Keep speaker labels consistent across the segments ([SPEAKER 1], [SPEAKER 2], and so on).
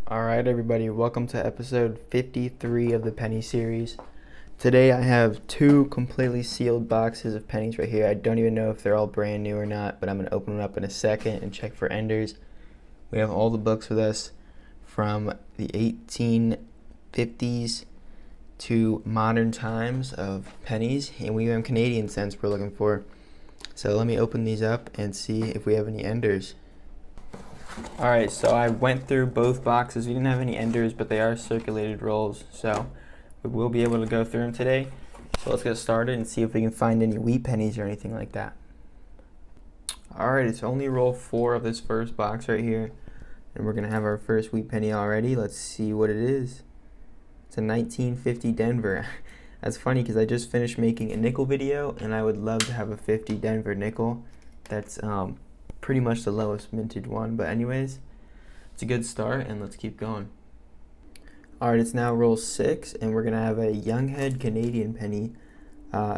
[SPEAKER 1] Alright everybody, welcome to episode 53 of the penny series. Today I have two completely sealed boxes of pennies right here. I don't even know if they're all brand new or not, but I'm going to open them up in a second and check for enders. We have all the books with us from the 1850s to modern times of pennies, and we have Canadian cents we're looking for. So let me open these up and see if we have any enders. Alright, so I went through both boxes. We didn't have any enders, but they are circulated rolls, so we will be able to go through them today. So let's get started and see if we can find any wheat pennies or anything like that. Alright, it's only roll 4 of this first box right here, and we're going to have our first wheat penny already. Let's see what it is. It's a 1950 Denver. That's funny because I just finished making a nickel video, and I would love to have a 50 Denver nickel. That's pretty much the lowest minted one, but anyways, it's a good start, and let's keep going. Alright, it's now roll 6, and we're gonna have a Younghead Canadian penny.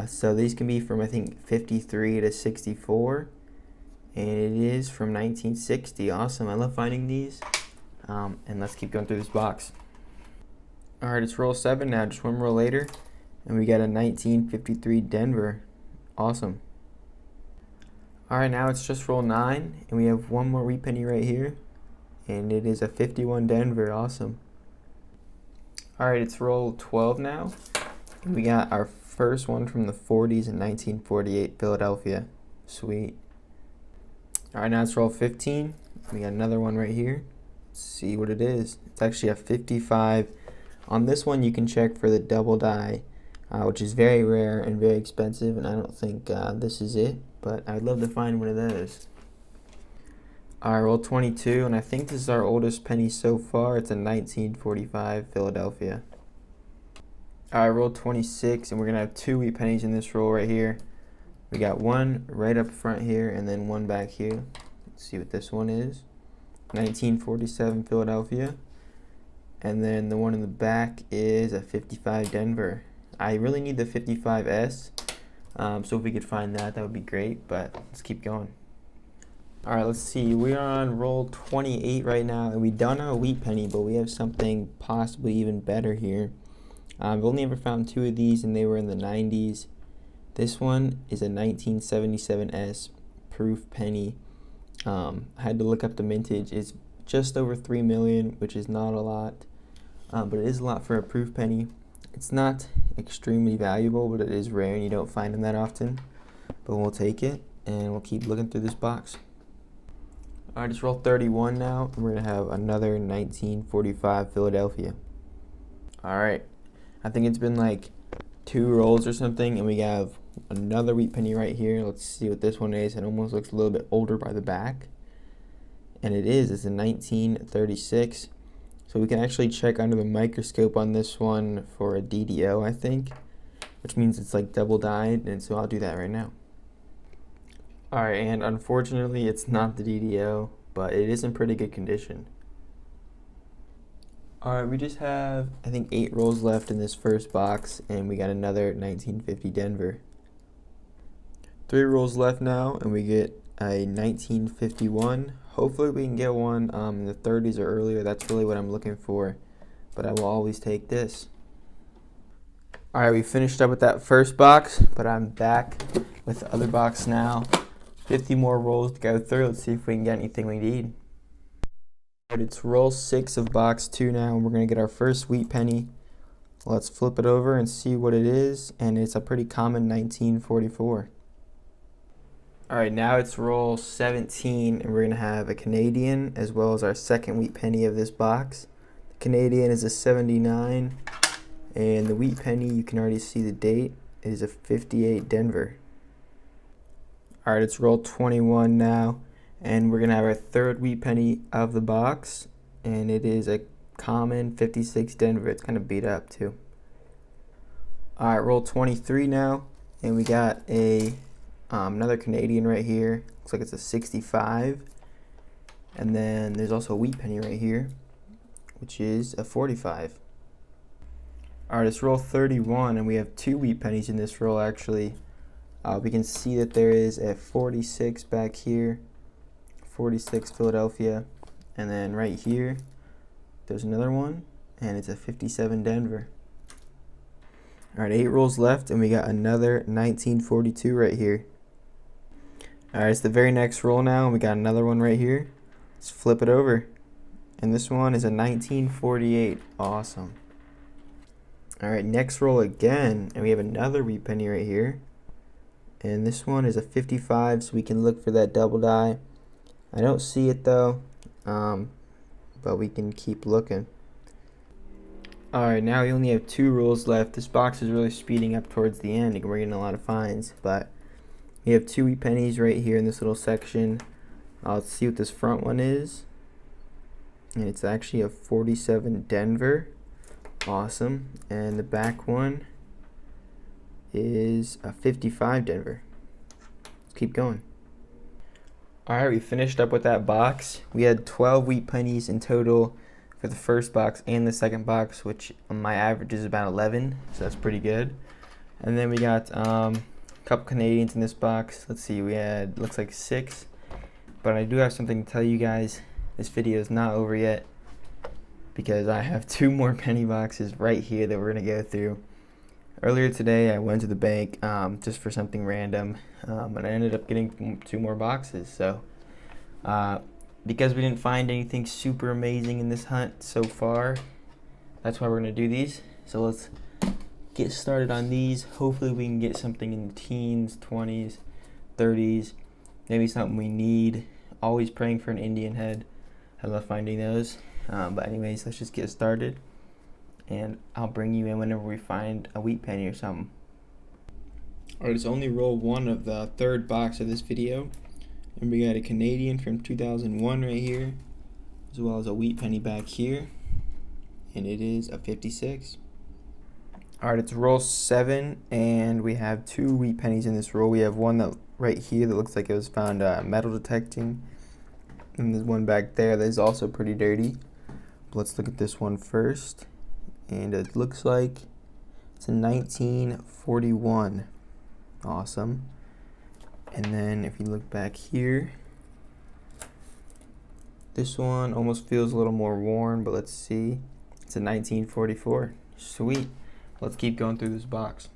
[SPEAKER 1] So these can be from I think 53 to 64, and it is from 1960. Awesome, I love finding these. And let's keep going through this box. Alright, it's roll 7 now, just one roll later, and we got a 1953 Denver. Awesome. Alright, now it's just roll 9, and we have one more wheat penny right here, and it is a 51 Denver. Awesome. Alright, it's roll 12 now, and we got our first one from the 40s in 1948 Philadelphia. Sweet. Alright, now it's roll 15. We got another one right here. Let's see what it is. It's actually a 55. On this one, you can check for the double die, which is very rare and very expensive, and I don't think this is it, but I'd love to find one of those. Alright, roll 22, and I think this is our oldest penny so far. It's a 1945 Philadelphia. Alright, roll 26, and we're going to have two wheat pennies in this roll right here. We got one right up front here, and then one back here. Let's see what this one is. 1947 Philadelphia. And then the one in the back is a 55 Denver. I really need the 55S, so if we could find that, that would be great, but let's keep going. Alright, let's see. We are on roll 28 right now, and we don't have a wheat penny, but we have something possibly even better here. I've only ever found two of these, and they were in the 90s. This one is a 1977S proof penny. I had to look up the mintage. It's just over 3 million, which is not a lot, but it is a lot for a proof penny. It's not extremely valuable, but it is rare and you don't find them that often. But we'll take it, and we'll keep looking through this box. Alright, just roll 31 now, and we're going to have another 1945 Philadelphia. Alright, I think it's been like 2 rolls or something, and we have another wheat penny right here. Let's see what this one is. It almost looks a little bit older by the back. And it is. It's a 1936. So we can actually check under the microscope on this one for a DDO, I think, which means it's like double dyed, and so I'll do that right now. Alright, and unfortunately it's not the DDO, but it is in pretty good condition. Alright, we just have, I think, 8 rolls left in this first box, and we got another 1950 Denver. 3 rolls left now, and we get a 1951. Hopefully we can get one in the 30s or earlier. That's really what I'm looking for, but I will always take this. Alright, we finished up with that first box, but I'm back with the other box now. 50 more rolls to go through. Let's see if we can get anything we need. Alright, it's roll 6 of box 2 now, and we're going to get our first wheat penny. Let's flip it over and see what it is, and it's a pretty common 1944. Alright, now it's roll 17, and we're going to have a Canadian as well as our second wheat penny of this box. The Canadian is a 79, and the wheat penny, you can already see the date, is a 58 Denver. Alright, it's roll 21 now, and we're going to have our third wheat penny of the box, and it is a common 56 Denver. It's kind of beat up too. Alright, roll 23 now, and we got a another Canadian right here. Looks like it's a 65. And then there's also a wheat penny right here, which is a 45. Alright, it's roll 31, and we have 2 wheat pennies in this roll actually. We can see that there is a 46 back here, 46 Philadelphia, and then right here there's another one, and it's a 57 Denver. All right, 8 rolls left, and we got another 1942 right here. All right, it's the very next roll now, and we got another one right here. Let's flip it over, and this one is a 1948. Awesome. All right, next roll again, and we have another wheat penny right here, and this one is a 55, so we can look for that double die. I don't see it though, but we can keep looking. Alright, now we only have 2 rolls left. This box is really speeding up towards the end, and we're getting a lot of finds, but we have 2 wheat pennies right here in this little section. Let's see what this front one is, and it's actually a 47 Denver. Awesome. And the back one is a 55 Denver. Let's keep going. Alright, we finished up with that box. We had 12 wheat pennies in total for the first box and the second box, which my average is about 11, so that's pretty good. And then we got a couple Canadians in this box. Let's see, we had, looks like 6, but I do have something to tell you guys. This video is not over yet, because I have 2 more penny boxes right here that we're going to go through. Earlier today, I went to the bank just for something random, and I ended up getting 2 more boxes. So, because we didn't find anything super amazing in this hunt so far, that's why we're going to do these. So let's get started on these. Hopefully we can get something in the teens, 20s, 30s, maybe something we need. Always praying for an Indian head. I love finding those. But anyways, let's just get started, and I'll bring you in whenever we find a wheat penny or something. Alright, it's only roll 1 of the 3rd box of this video, and we got a Canadian from 2001 right here, as well as a wheat penny back here, and it is a 56. Alright, it's roll 7, and we have 2 wheat pennies in this roll. We have one that right here that looks like it was found metal detecting, and there's one back there that is also pretty dirty. Let's look at this one first, and it looks like it's a 1941. Awesome. And then if you look back here, this one almost feels a little more worn, but let's see. It's a 1944. Sweet. Let's keep going through this box.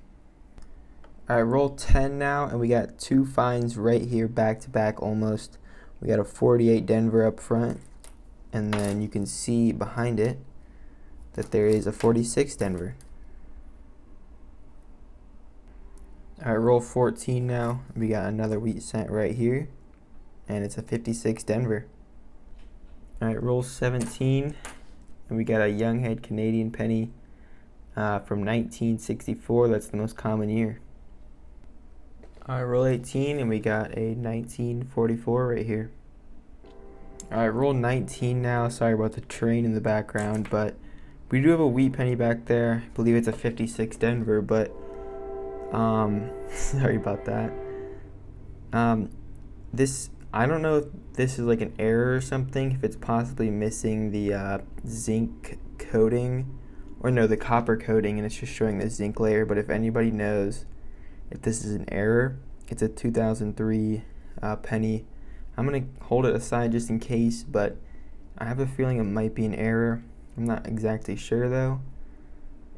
[SPEAKER 1] Alright, roll 10 now, and we got 2 finds right here back to back almost. We got a 48 Denver up front, and then you can see behind it that there is a 46 Denver. Alright, roll 14 now. We got another wheat cent right here, and it's a 56 Denver. Alright, roll 17, and we got a young head Canadian penny from 1964. That's the most common year. Alright, roll 18, and we got a 1944 right here. Alright, roll 19 now. Sorry about the train in the background, but we do have a wheat penny back there. I believe it's a 56 Denver, but sorry about that. This, I don't know if this is like an error or something, if it's possibly missing the zinc coating, or no, the copper coating, and it's just showing the zinc layer. But if anybody knows if this is an error, it's a 2003 penny. I'm going to hold it aside just in case, but I have a feeling it might be an error. I'm not exactly sure though.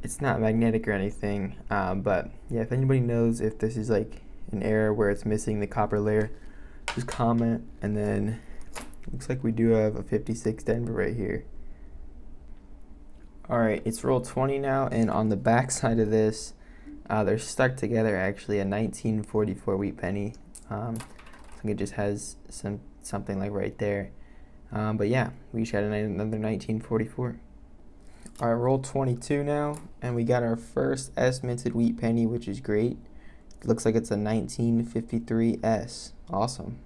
[SPEAKER 1] It's not magnetic or anything, but yeah, if anybody knows if this is like an error where it's missing the copper layer, just comment. And then looks like we do have a 56 Denver right here. Alright, it's roll 20 now, and on the back side of this, they're stuck together actually, a 1944 wheat penny. I think it just has something like right there. But yeah, we each had another 1944. Alright, roll 22 now, and we got our first S minted wheat penny, which is great. It looks like it's a 1953 S. Awesome.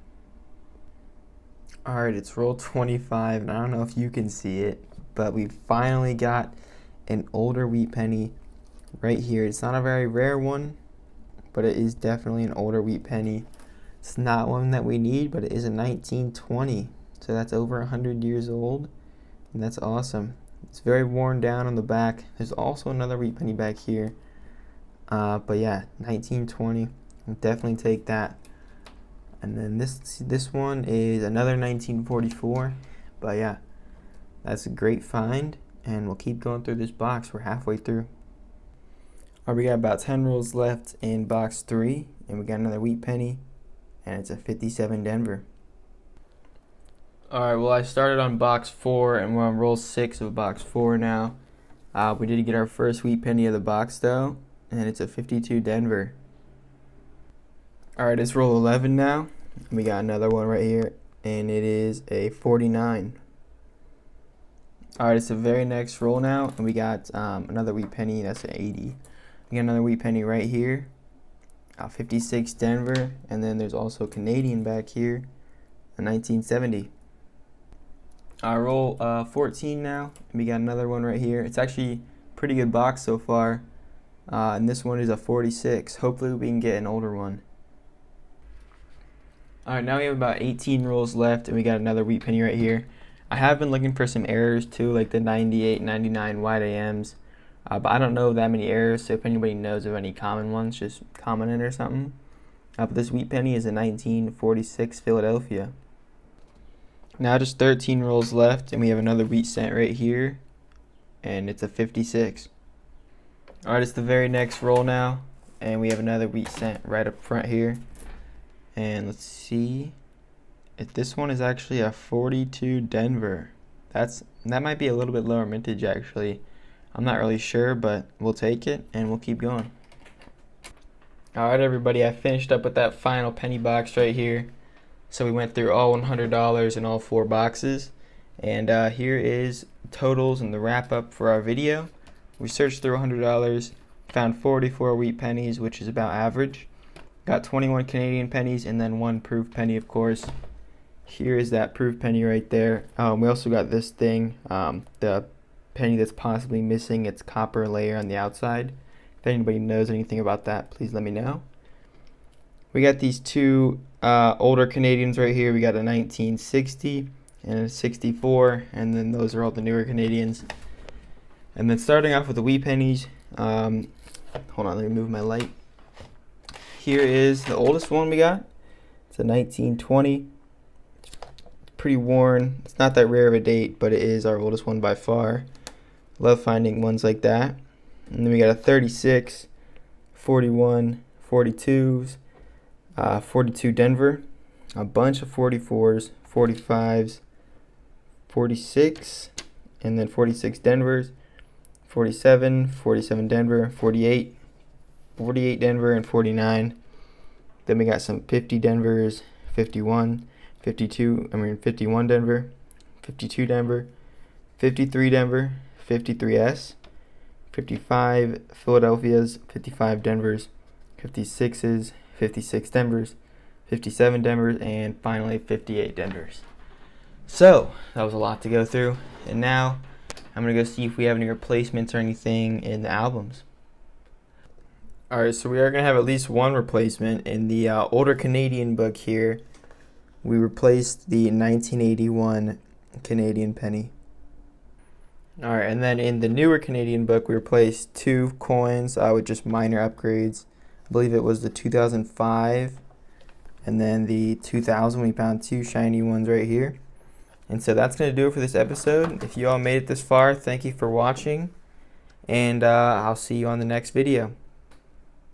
[SPEAKER 1] Alright, it's roll 25, and I don't know if you can see it, but we finally got an older wheat penny right here. It's not a very rare one, but it is definitely an older wheat penny. It's not one that we need, but it is a 1920, so that's over 100 years old, and that's awesome. It's very worn down on the back. There's also another wheat penny back here, but yeah, 1920. I'll definitely take that. And then this one is another 1944, but yeah, That's a great find, and we'll keep going through this box. We're halfway through. All right, we got about 10 rolls left in box 3, and we got another wheat penny, and it's a 57 Denver. All right, well, I started on box 4, and we're on roll 6 of box 4 now. We did get our first wheat penny of the box, though, and it's a 52 Denver. All right, it's roll 11 now. We got another one right here, and it is a 49. All right, it's the very next roll now, and we got another wheat penny. That's an 80. We got another wheat penny right here, 56 Denver, and then there's also Canadian back here, a 1970. Roll 14 now, and we got another one right here. It's actually a pretty good box so far, and this one is a 46. Hopefully we can get an older one. All right, now we have about 18 rolls left, and we got another wheat penny right here. I have been looking for some errors too, like the 98, 99 wide AMs, but I don't know that many errors, so if anybody knows of any common ones, just comment it or something. But this wheat penny is a 1946 Philadelphia. Now just 13 rolls left, and we have another wheat cent right here, and it's a 56. All right, it's the very next roll now, and we have another wheat cent right up front here. And let's see if this one is actually a 42 Denver. That might be a little bit lower mintage actually. I'm not really sure, but we'll take it and we'll keep going. All right, everybody, I finished up with that final penny box right here. So we went through all $100 in all 4 boxes, and here is totals and the wrap up for our video. We searched through $100, found 44 wheat pennies, which is about average. Got 21 Canadian pennies and then 1 proof penny, of course. Here is that proof penny right there. We also got this thing, the penny that's possibly missing its copper layer on the outside. If anybody knows anything about that, please let me know. We got these 2 older Canadians right here. We got a 1960 and a 64, and then those are all the newer Canadians. And then starting off with the wheat pennies, hold on, let me move my light. Here is the oldest one we got. It's a 1920. It's pretty worn. It's not that rare of a date, but it is our oldest one by far. Love finding ones like that. And then we got a 36, 41, 42s, 42 Denver, a bunch of 44s, 45s, 46, and then 46 Denvers, 47, 47 Denver, 48, 48 Denver, and 49. Then we got some 50 Denvers, 51, 51 Denver, 52 Denver, 53 Denver, 53S, 55 Philadelphias, 55 Denvers, 56s, 56 Denvers, 57 Denvers, and finally 58 Denvers. So that was a lot to go through, and now I'm gonna go see if we have any replacements or anything in the albums. All right, so we are gonna have at least one replacement in the older Canadian book here. We replaced the 1981 Canadian penny. All right, and then in the newer Canadian book, we replaced 2 coins with just minor upgrades. I believe it was the 2005, and then the 2000. We found 2 shiny ones right here. And so that's going to do it for this episode. If you all made it this far, thank you for watching, and I'll see you on the next video.